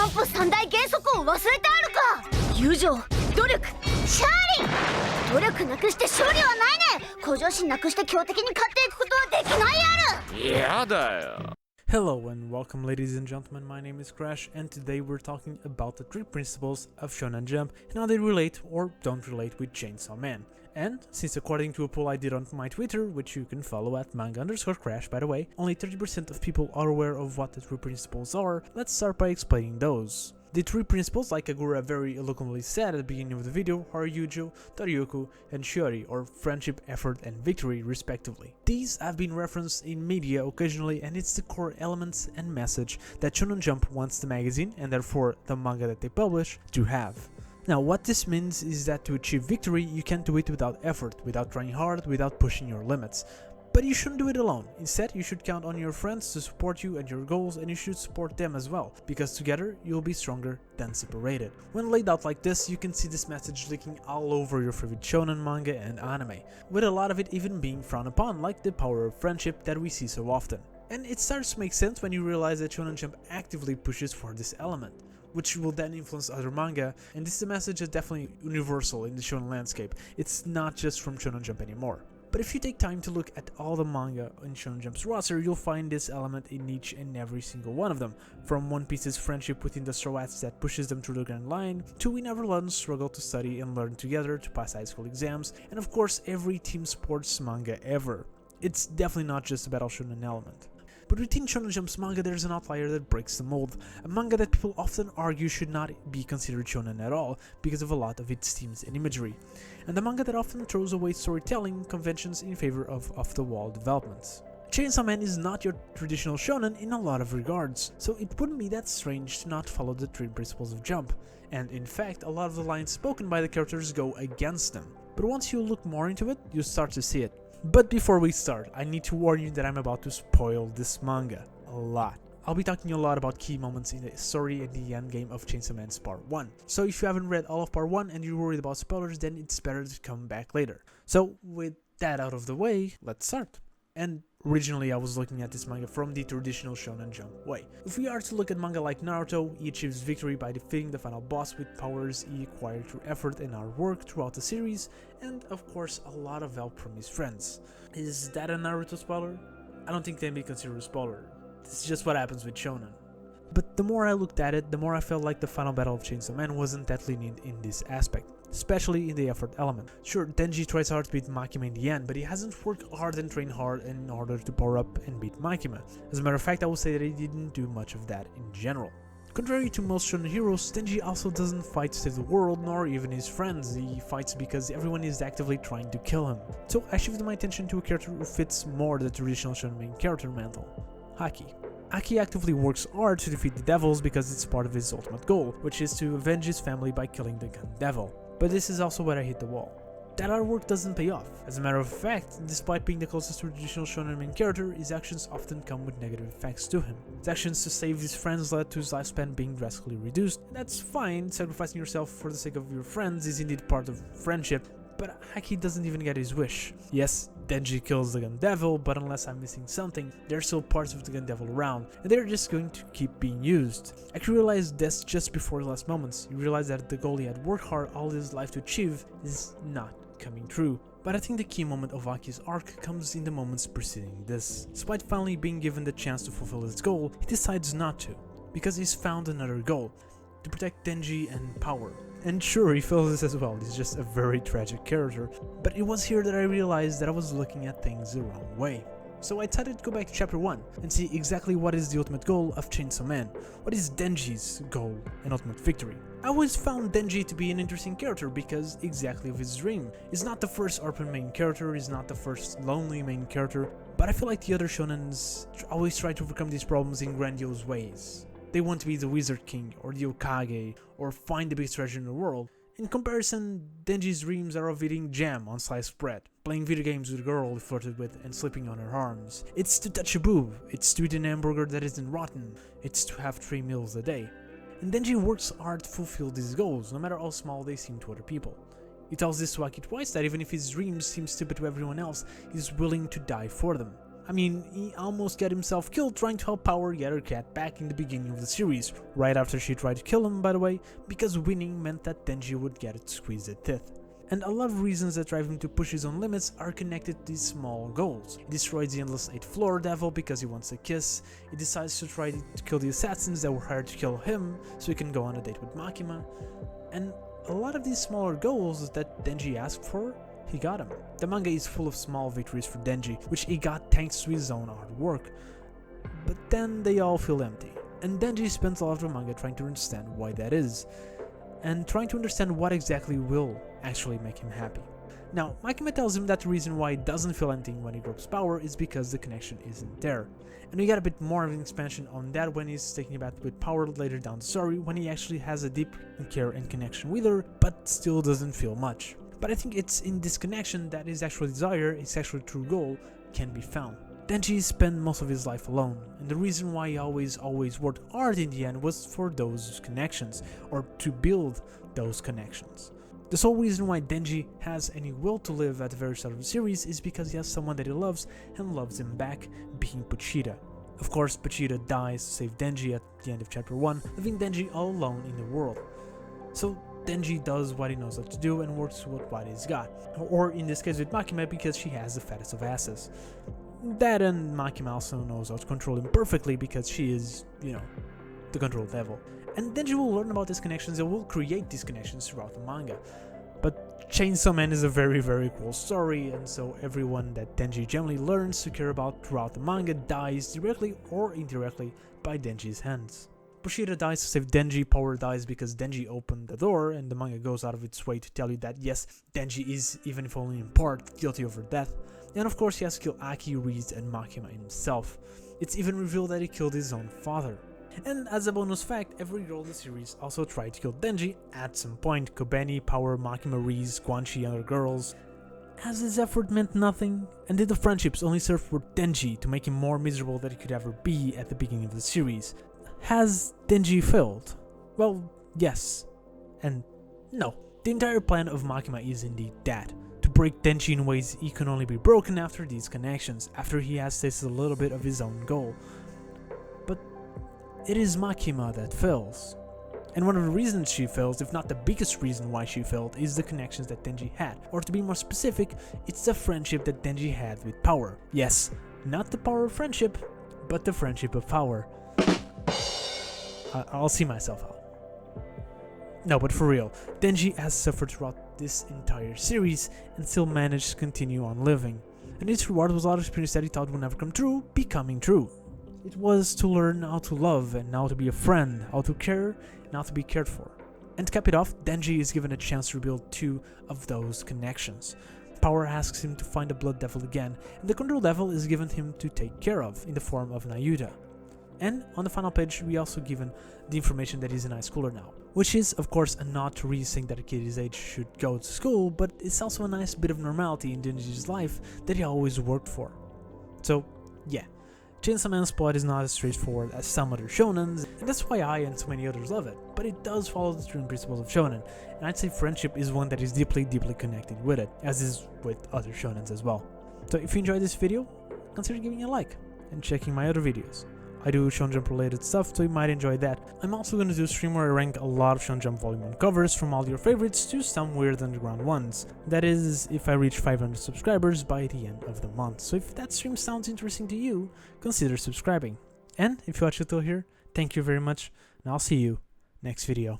ャンプ三大原則を忘れてあるか。友情、努力、勝利。努力なくして勝利はないね。向上心なくして強敵に勝っていくことはできないやる。やだよ。Hello and welcome, ladies and gentlemen. My name is Crash, and today we're talking about the 3 principles of Shonen Jump and how they relate or don't relate with Chainsaw Man. And since according to a poll I did on my Twitter, which you can follow at Manga_Crash by the way, only 30% of people are aware of what the 3 principles are, let's start by explaining those. The 3 principles, like Agura very eloquently said at the beginning of the video, are Yujo, Taryoku, and Shiori, or friendship, effort, and victory respectively. These have been referenced in media occasionally, and it's the core elements and message that Shonen Jump wants the magazine, and therefore the manga that they publish, to have. Now what this means is that to achieve victory you can't do it without effort, without trying hard, without pushing your limits. But you shouldn't do it alone. Instead, you should count on your friends to support you and your goals, and you should support them as well, because together you'll be stronger than separated. When laid out like this, you can see this message leaking all over your favorite shonen manga and anime, with a lot of it even being frowned upon, like the power of friendship that we see so often. And it starts to make sense when you realize that Shonen Jump actively pushes for this element, which will then influence other manga, and this is a message that's definitely universal in the shonen landscape. It's not just from Shonen Jump anymore. But if you take time to look at all the manga in Shonen Jump's roster, you'll find this element in each and every single one of them. From One Piece's friendship with industrial rats that pushes them through the grand line, to We Never Learn's struggle to study and learn together to pass high school exams, and of course every team sports manga ever. It's definitely not just a battle shonen element. But within Shonen Jump's manga there's an outlier that breaks the mold, a manga that people often argue should not be considered shonen at all because of a lot of its themes and imagery, and a manga that often throws away storytelling conventions in favor of off-the-wall developments. Chainsaw Man is not your traditional shonen in a lot of regards, so it wouldn't be that strange to not follow the 3 principles of Jump, and in fact a lot of the lines spoken by the characters go against them. But once you look more into it, you start to see it. But before we start, I need to warn you that I'm about to spoil this manga a lot. I'll be talking a lot about key moments in the story and the endgame of Chainsaw Man's Part 1. So if you haven't read all of Part 1 and you're worried about spoilers, then it's better to come back later. So with that out of the way, let's start. And originally I was looking at this manga from the traditional Shonen Jump way. If we are to look at manga like Naruto, he achieves victory by defeating the final boss with powers he acquired through effort and hard work throughout the series, and of course a lot of help from his friends. Is that a Naruto spoiler? I don't think they can be considered a spoiler. This is just what happens with Shonen. But the more I looked at it, the more I felt like the final battle of Chainsaw Man wasn't that lenient in this aspect, especially in the effort element. Sure, Denji tries hard to beat Makima in the end, but he hasn't worked hard and trained hard in order to power up and beat Makima. As a matter of fact, I would say that he didn't do much of that in general. Contrary to most shonen heroes, Denji also doesn't fight to save the world, nor even his friends. He fights because everyone is actively trying to kill him. So I shifted my attention to a character who fits more the traditional shonen main character mantle, Haki. Haki actively works hard to defeat the devils because it's part of his ultimate goal, which is to avenge his family by killing the gun devil. But this is also where I hit the wall. That hard work doesn't pay off. As a matter of fact, despite being the closest to a traditional shonen main character, his actions often come with negative effects to him. His actions to save his friends led to his lifespan being drastically reduced. That's fine, sacrificing yourself for the sake of your friends is indeed part of friendship, but Haki doesn't even get his wish. Yes, Denji kills the gun devil, but unless I'm missing something, there's still parts of the gun devil around, and they're just going to keep being used. Haki realized this just before the last moments. He realized that the goal he had worked hard all his life to achieve is not coming true. But I think the key moment of Haki's arc comes in the moments preceding this. Despite finally being given the chance to fulfill his goal, he decides not to, because he's found another goal, to protect Denji and power. And sure, he feels this as well, he's just a very tragic character, but it was here that I realized that I was looking at things the wrong way. So I decided to go back to chapter 1 and see exactly what is the ultimate goal of Chainsaw Man. What is Denji's goal and ultimate victory? I always found Denji to be an interesting character because exactly of his dream. He's not the first open main character, he's not the first lonely main character, but I feel like the other shonens always try to overcome these problems in grandiose ways. They want to be the Wizard King, or the Hokage, or find the biggest treasure in the world. In comparison, Denji's dreams are of eating jam on sliced bread, playing video games with a girl he flirted with and sleeping on her arms. It's to touch a boob, it's to eat an hamburger that isn't rotten, it's to have 3 meals a day. And Denji works hard to fulfill these goals, no matter how small they seem to other people. He tells this to Aki twice that even if his dreams seem stupid to everyone else, he's willing to die for them. I mean, he almost got himself killed trying to help Power get her cat back in the beginning of the series, right after she tried to kill him, by the way, because winning meant that Denji would get it squeezed at teeth. And a lot of reasons that drive him to push his own limits are connected to these small goals. He destroys the endless 8th floor devil because he wants a kiss, he decides to try to kill the assassins that were hired to kill him so he can go on a date with Makima, and a lot of these smaller goals that Denji asked for, he got him. The manga is full of small victories for Denji, which he got thanks to his own hard work. But then they all feel empty, and Denji spends a lot of the manga trying to understand why that is, and trying to understand what exactly will actually make him happy. Now, Makima tells him that the reason why he doesn't feel anything when he drops Power is because the connection isn't there. And we get a bit more of an expansion on that when he's taking a bath with Power later down the story, when he actually has a deep care and connection with her, but still doesn't feel much. But I think it's in this connection that his actual desire, his actual true goal, can be found. Denji spent most of his life alone, and the reason why he always worked hard in the end was for those connections, or to build those connections. The sole reason why Denji has any will to live at the very start of the series is because he has someone that he loves and loves him back, being Pochita. Of course, Pochita dies to save Denji at the end of chapter 1, leaving Denji all alone in the world. So Denji does what he knows how to do and works with what he's got, or in this case with Makima because she has the fattest of asses. That, and Makima also knows how to control him perfectly because she is, the control devil. And Denji will learn about these connections and will create these connections throughout the manga. But Chainsaw Man is a very cool story, and so everyone that Denji generally learns to care about throughout the manga dies directly or indirectly by Denji's hands. Pochita dies to save Denji, Power dies because Denji opened the door, and the manga goes out of its way to tell you that yes, Denji is, even if only in part, guilty of her death. And of course he has to kill Aki, Reese and Makima himself. It's even revealed that he killed his own father. And as a bonus fact, every girl in the series also tried to kill Denji at some point. Kobeni, Power, Makima, Reese, Guanchi and other girls. As his effort meant nothing, and did the friendships only serve for Denji to make him more miserable than he could ever be at the beginning of the series. Has Denji failed? Well, yes. And no. The entire plan of Makima is indeed that. To break Denji in ways he can only be broken after these connections, after he has tasted a little bit of his own goal. But it is Makima that fails. And one of the reasons she fails, if not the biggest reason why she failed, is the connections that Denji had. Or to be more specific, it's the friendship that Denji had with Power. Yes, not the power of friendship, but the friendship of Power. I'll see myself out. No, but for real, Denji has suffered throughout this entire series and still managed to continue on living. And its reward was a lot of experience that he thought would never come true, becoming true. It was to learn how to love and how to be a friend, how to care and how to be cared for. And to cap it off, Denji is given a chance to rebuild 2 of those connections. Power asks him to find the Blood Devil again, and the Control Devil is given him to take care of in the form of Nayuta. And on the final page, we also given the information that he's a high schooler now, which is of course a nod to Reese saying that a kid his age should go to school, but it's also a nice bit of normality in Denji's life that he always worked for. So yeah, Chainsaw Man's plot is not as straightforward as some other shonens, and that's why I and so many others love it, but it does follow the true principles of shonen, and I'd say friendship is one that is deeply connected with it, as is with other shonens as well. So if you enjoyed this video, consider giving it a like and checking my other videos. I do Shonen Jump related stuff, so you might enjoy that. I'm also going to do a stream where I rank a lot of Shonen Jump Volume 1 covers from all your favorites to some weird underground ones. That is, if I reach 500 subscribers by the end of the month. So if that stream sounds interesting to you, consider subscribing. And if you watched it till here, thank you very much, and I'll see you next video.